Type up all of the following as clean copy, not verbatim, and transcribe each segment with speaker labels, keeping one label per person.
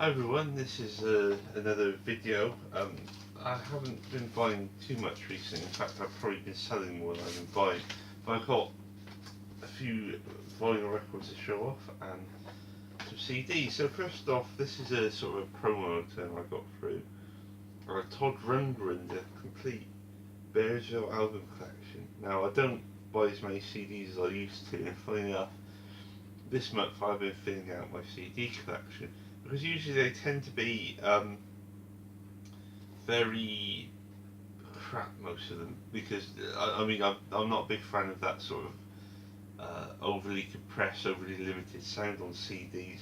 Speaker 1: Hi everyone, this is another video. I haven't been buying too much recently. In fact, I've probably been selling more than I've been buying. But I've got a few vinyl records to show off and some CDs. So first off, this is a sort of a promo term I got through. Todd Rundgren, the complete Bearsville album collection. Now I don't buy as many CDs as I used to, and funny enough, this month I've been filling out my CD collection because usually they tend to be very crap, most of them. Because I mean I'm not a big fan of that sort of overly compressed, overly limited sound on CDs,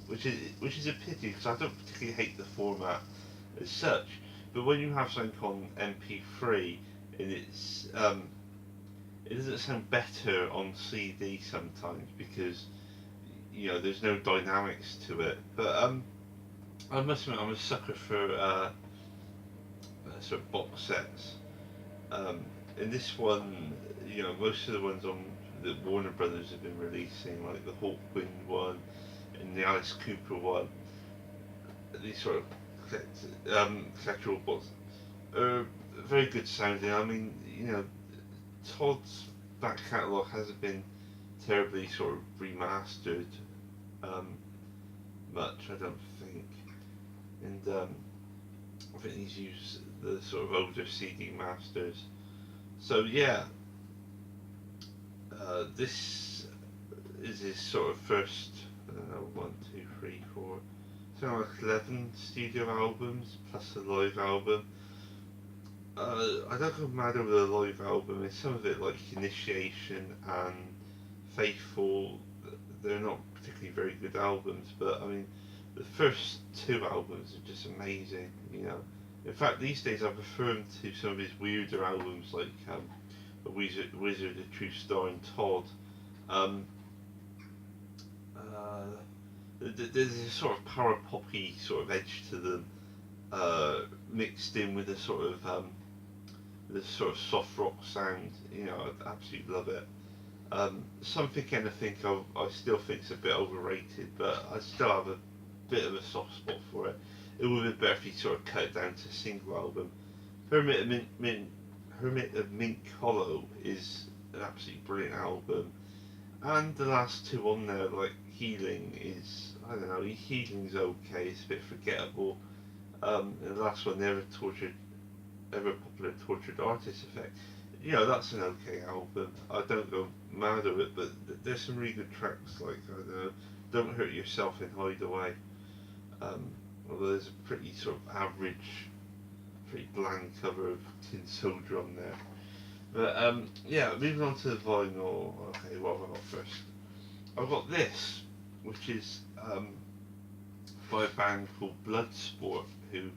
Speaker 1: which is a pity because I don't particularly hate the format as such. But when you have something on MP3 and it doesn't sound better on CD sometimes because there's no dynamics to it. But I must admit I'm a sucker for sort of box sets. And this one, most of the ones on that Warner Brothers have been releasing, like the Hawkwind one and the Alice Cooper one, these sort of collectible box are very good sounding. I mean, Todd's back catalogue hasn't been terribly sort of remastered much, I don't think, and I think he's used the sort of older CD masters. So yeah, this is his sort of first, I don't know, 1, 2, 3, 4, something like 11 studio albums plus a live album. I don't go mad over the live album. It's some of it like Initiation and Faithful. They're not particularly very good albums, but I mean, the first two albums are just amazing. In fact, these days I prefer them to some of his weirder albums, like A Wizard, A True Star, and Todd. Um, there's a sort of power poppy sort of edge to them, mixed in with a sort of soft rock sound. I absolutely love it. Something Anything I still think is a bit overrated, but I still have a bit of a soft spot for it. It would be better if you sort of cut it down to a single album. Hermit of Mink Hollow is an absolutely brilliant album, and the last two on there, like Healing, is, I don't know, Healing's okay. It's a bit forgettable. And the last one, Ever Popular Tortured Artist Effect. That's an okay album. I don't go mad over it, but there's some really good tracks, like, I don't know, Don't Hurt Yourself in Hideaway. Although there's a pretty sort of average, pretty bland cover of Tin Soldier on there. But yeah, moving on to the vinyl. Okay, what have I got first? I've got this, which is by a band called Bloodsport, who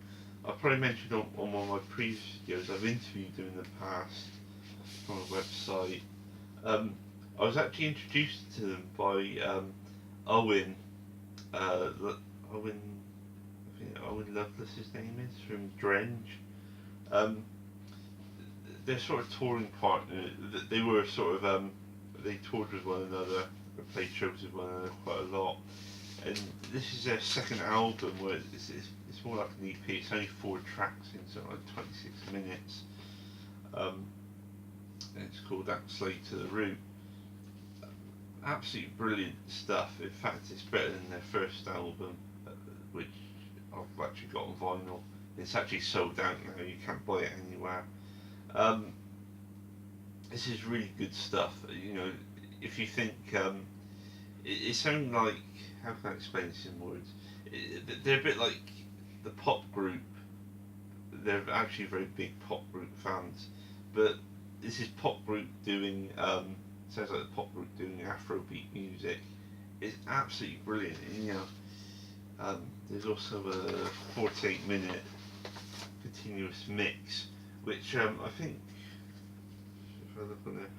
Speaker 1: I probably mentioned on one of my previous videos. I've interviewed them in the past on a website. I was actually introduced to them by Owen. Owen, I think Owen Lovelace, his name is, from Drenge. They're sort of touring partner. They were sort of they toured with one another, and played shows with one another quite a lot. And this is their second album, where it's more like an EP. It's only 4 tracks in something like 26 minutes. And it's called That Slave to the Root. Absolutely brilliant stuff. In fact, it's better than their first album, which I've actually got on vinyl. It's actually sold out now. You can't buy it anywhere. This is really good stuff. If you think it sounds like, how can I explain this in words? They're a bit like the pop group. They're actually very big pop group fans, but this is pop group doing sounds like the pop group doing Afrobeat music. It's absolutely brilliant. There's also a 48-minute continuous mix, which I think, if I look on there,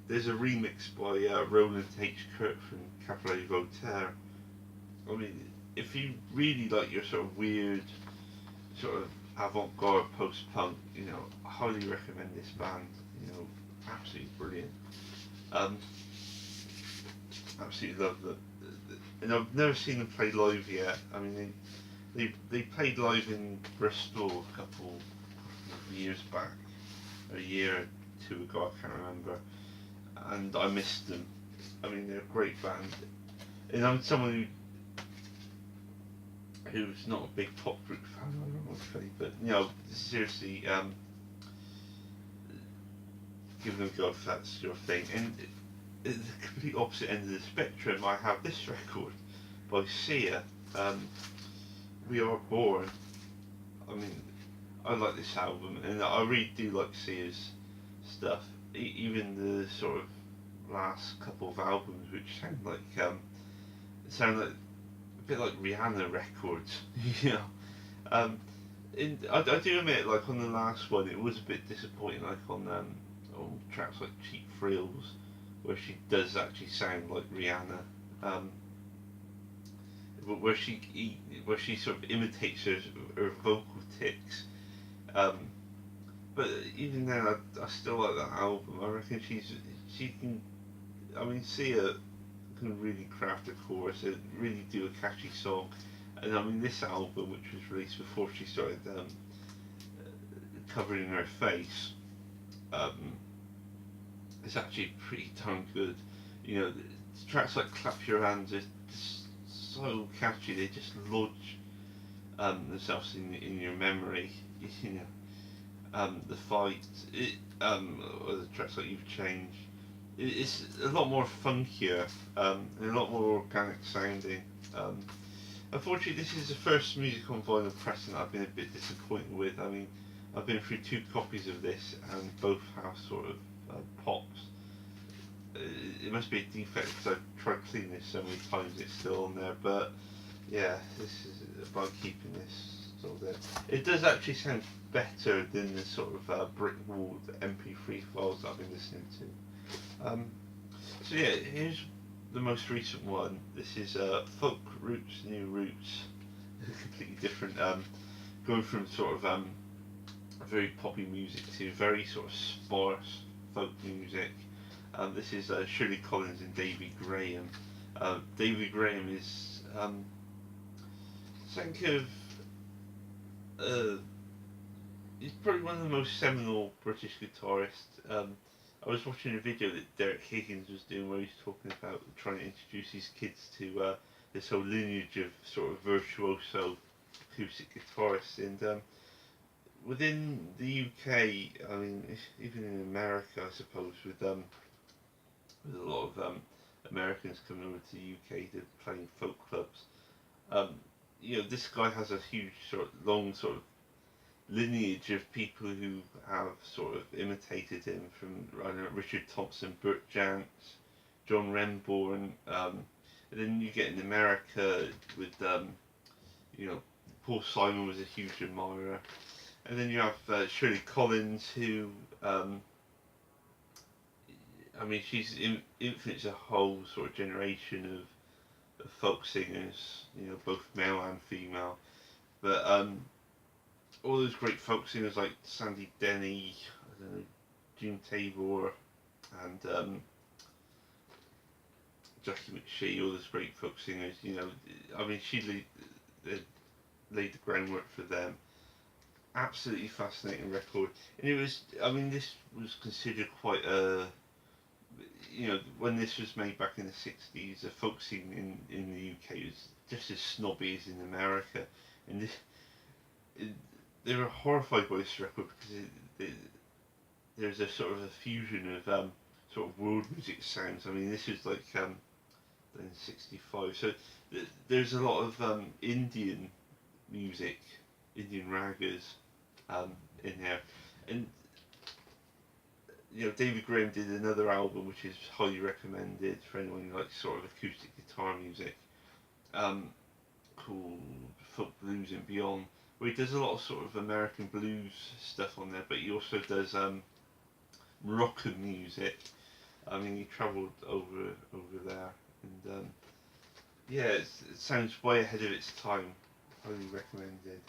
Speaker 1: there's a remix by Roland H. Kirk from Cabaret Voltaire. I mean, if you really like your sort of weird, sort of avant-garde post-punk, I highly recommend this band. Absolutely brilliant. Absolutely love and I've never seen them play live yet. I mean, they played live in Bristol a couple of years back, a year or two ago, I can't remember, and I missed them. I mean, they're a great band, and I'm someone who's not a big pop group fan, ironically, but seriously, give them a go if that's your thing. And at the complete opposite end of the spectrum, I have this record by Sia, We Are Born. I mean, I like this album, and I really do like Sia's stuff. Even the sort of last couple of albums, which sound like a bit like Rihanna records, you know. I do admit, like on the last one, it was a bit disappointing, like on tracks like Cheap Thrills, where she does actually sound like Rihanna, but where she sort of imitates her vocal tics. Um, but even then, I still like that album. I reckon she can. I mean, Sia can really craft a chorus and really do a catchy song. And I mean, this album, which was released before she started covering her face, um, is actually pretty darn good. You know, tracks like "Clap Your Hands" are just so catchy. They just lodge themselves in your memory. You know, the fight, or the tracks like "You've Changed." It's a lot more funkier and a lot more organic sounding. Um, Unfortunately, this is the first music on vinyl pressing that I've been a bit disappointed with. I mean, I've been through two copies of this, and both have sort of pops. It must be a defect because I've tried cleaning this so many times, it's still on there. But yeah, this is about keeping this still there. It does actually sound better than the sort of brick walled MP3 files that I've been listening to. So yeah, here's the most recent one. This is Folk Roots, New Roots. Completely different. Going from sort of very poppy music to very sort of sparse folk music. This is Shirley Collins and Davy Graham. Davy Graham is think of he's probably one of the most seminal British guitarists. I was watching a video that Derek Higgins was doing where he's talking about trying to introduce his kids to this whole lineage of sort of virtuoso acoustic guitarists. And within the UK, I mean, even in America, I suppose, with a lot of Americans coming over to the UK to playing folk clubs, um, this guy has a huge sort of long sort of lineage of people who have sort of imitated him, from I don't know, Richard Thompson, Burt Jantz, John Renbourn, and then you get in America with Paul Simon was a huge admirer, and then you have Shirley Collins, who I mean, she's influenced a whole sort of generation of folk singers, both male and female, but all those great folk singers like Sandy Denny, I don't know, June Tabor, and Jackie McShee, all those great folk singers. I mean, she laid the groundwork for them. Absolutely fascinating record, and it was. I mean, this was considered quite a. When this was made back in the '60s, the folk scene in the UK was just as snobby as in America, and they were horrified by this record because there's a sort of a fusion of sort of world music sounds. I mean, this is like in '65, so there's a lot of Indian music, Indian ragas in there, and David Graham did another album which is highly recommended for anyone who likes sort of acoustic guitar music, called Folk Blues and Beyond, where he does a lot of sort of American blues stuff on there, but he also does Moroccan music. I mean, he travelled over there, and yeah, it sounds way ahead of its time. Highly recommended.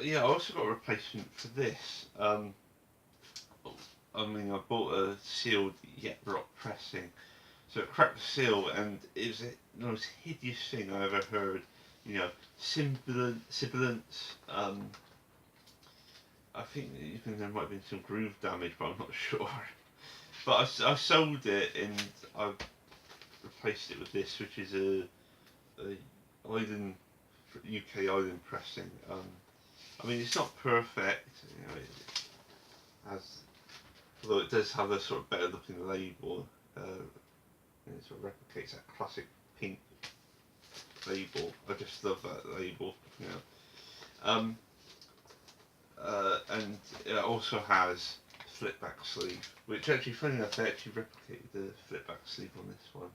Speaker 1: Yeah, I also got a replacement for this. I mean, I bought a sealed Yet Rock pressing, So it cracked the seal, and it was the most hideous thing I ever heard. You know, sibilance. I think even there might have been some groove damage, but I'm not sure. But I sold it, and I replaced it with this, which is a island UK island pressing. I mean, it's not perfect. You know, it has, although it does have a sort of better looking label. And it sort of replicates that classic pink label. I just love that label. You know. And it also has flip back sleeve, which actually, funny enough, they actually replicated the flip back sleeve on this one.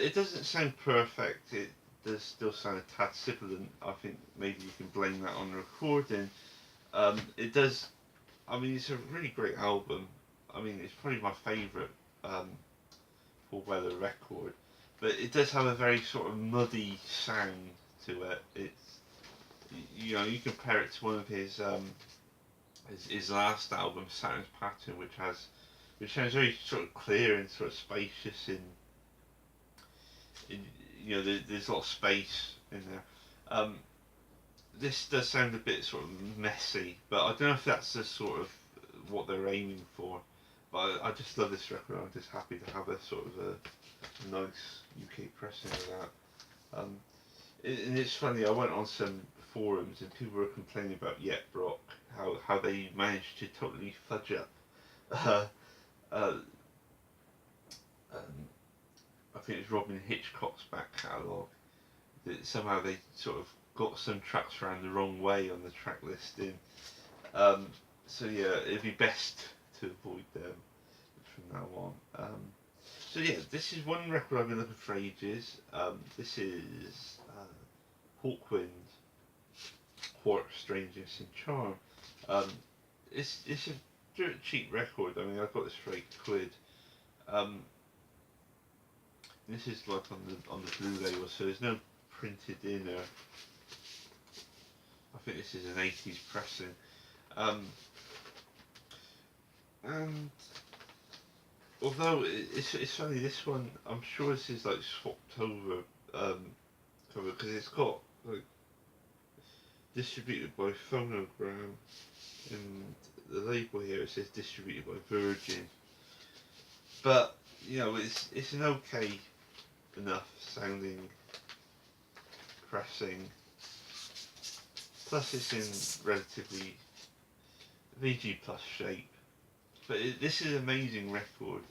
Speaker 1: It doesn't sound perfect. It does still sound a tad sibilant. I think maybe you can blame that on the recording. It does. I mean, it's a really great album. I mean, it's probably my favourite Paul Weller record. But it does have a very sort of muddy sound to it. It's, you know, you compare it to one of his last album, Saturn's Pattern, which sounds very sort of clear and sort of spacious in you know, there's a lot of space in there. This does sound a bit sort of messy, but I don't know if that's the sort of what they're aiming for. But I just love this record. I'm just happy to have a sort of a nice UK pressing of that. And it's funny. I went on some forums and people were complaining about Yet Rock, how they managed to totally fudge up. Uh, uh, I think it's Robin Hitchcock's back catalogue. That somehow they sort of got some tracks around the wrong way on the track listing. So yeah, it'd be best to avoid them from now on. So yeah, this is one record I've been looking for ages. This is Hawkwind, Quark, Strangeness and Charm. It's a dirt cheap record. I mean, I got this for £8. This is like on the blue label, so there's no printed inner. I think this is an 80s pressing. And although it's funny, this one, I'm sure this is like swapped over cover, because it's got like distributed by Phonogram, and the label here it says distributed by Virgin. But you know, it's an okay enough sounding pressing. Plus, it's in relatively VG plus shape. But this is an amazing record.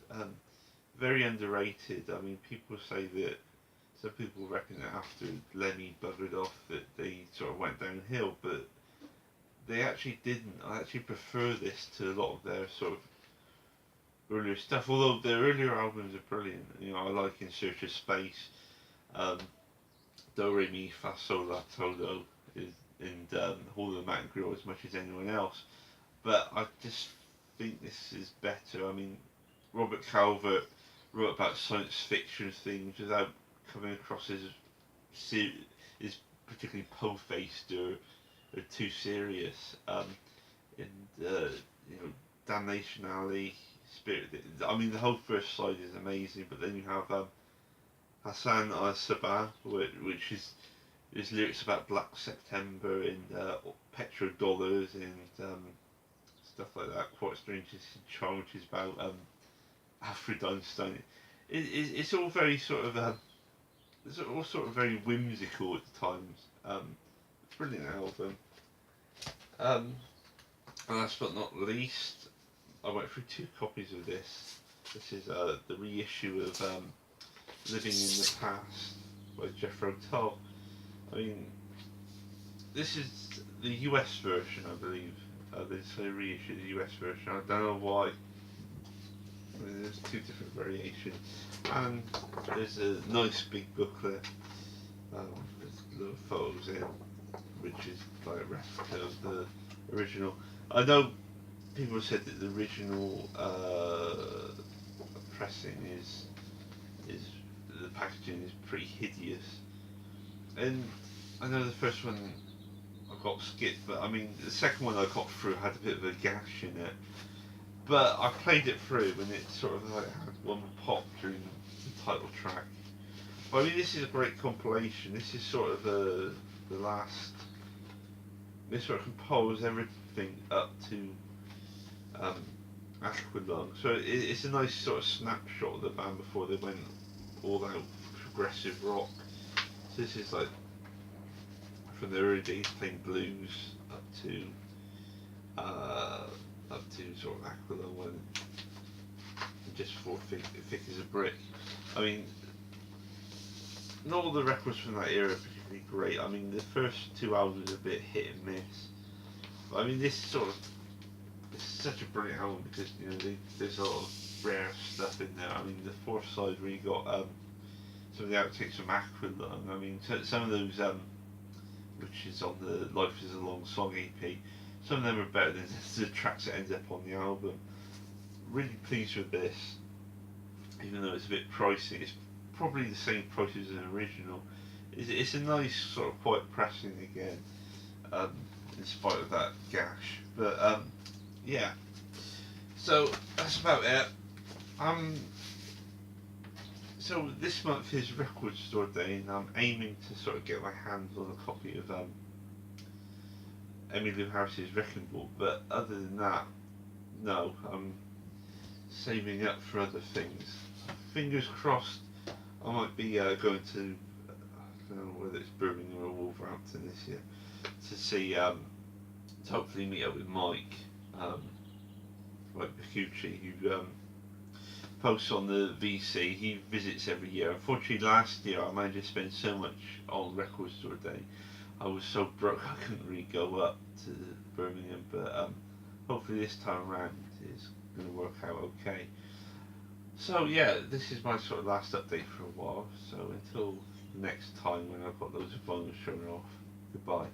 Speaker 1: Very underrated. I mean, people say that some people reckon that after Lemmy buggered off that they sort of went downhill, but they actually didn't. I actually prefer this to a lot of their sort of earlier stuff. Although their earlier albums are brilliant. You know, I like In Search of Space, Do Re Mi Fa Sol La Todo, and Hall of the Mountain Grill as much as anyone else. But I just think this is better. I mean, Robert Calvert wrote about science fiction things without coming across as particularly po-faced or too serious. And you know, Damnation Alley, Spirit. I mean, the whole first side is amazing, but then you have Hassan Al Sabah, which is his lyrics about Black September and petrodollars and stuff like that. Quite strange, Charm, which is about Alfred Einstein. It's all very sort of it's all sort of very whimsical at times. Brilliant album. And last but not least, I went through 2 copies of this. This is the reissue of Living in the Past by Jethro Tull. I mean, this is the US version, I believe. They reissued the US version. I don't know why. I mean, there's 2 different variations, and there's a nice big booklet with little photos in, which is like a replica of the original. I know people said that the original pressing is the packaging is pretty hideous, and I know the first one I got skipped, but I mean the second one I got through had a bit of a gash in it, But I played it through and it sort of like had one pop during the title track. But I mean, this is a great compilation. This is sort of the last. They sort of compose everything up to um, Aqualung. So it's a nice sort of snapshot of the band before they went all out progressive rock. So this is like from the early days playing blues uh, up to sort of Aqualung when just for thick as a brick. I mean, not all the records from that era are particularly great. I mean, the first two albums are a bit hit and miss. But I mean, this sort of it's such a brilliant album because you know there's a lot of rare stuff in there. I mean, the fourth side where you got some of the outtakes from Aqualung. I mean, some of those which is on the Life Is a Long Song EP. Some of them are better than the tracks that end up on the album. Really pleased with this, even though it's a bit pricey. It's probably the same price as an original. It's a nice sort of quiet pressing again, in spite of that gash. But yeah, so that's about it. Um, so this month is Record Store Day, and I'm aiming to sort of get my hands on a copy of Emmylou Harris's Wrecking Ball. But other than that, no, I'm saving up for other things. Fingers crossed, I might be going to I don't know whether it's Birmingham or Wolverhampton this year to see to hopefully meet up with Mike, Mike Bakucci, who posts on the VC. He visits every year. Unfortunately, last year I managed to spend so much on Record Store Day. I was so broke I couldn't really go up to Birmingham, but hopefully this time around it's going to work out okay. So yeah, this is my sort of last update for a while. So until the next time when I've got loads of bonus showing off, goodbye.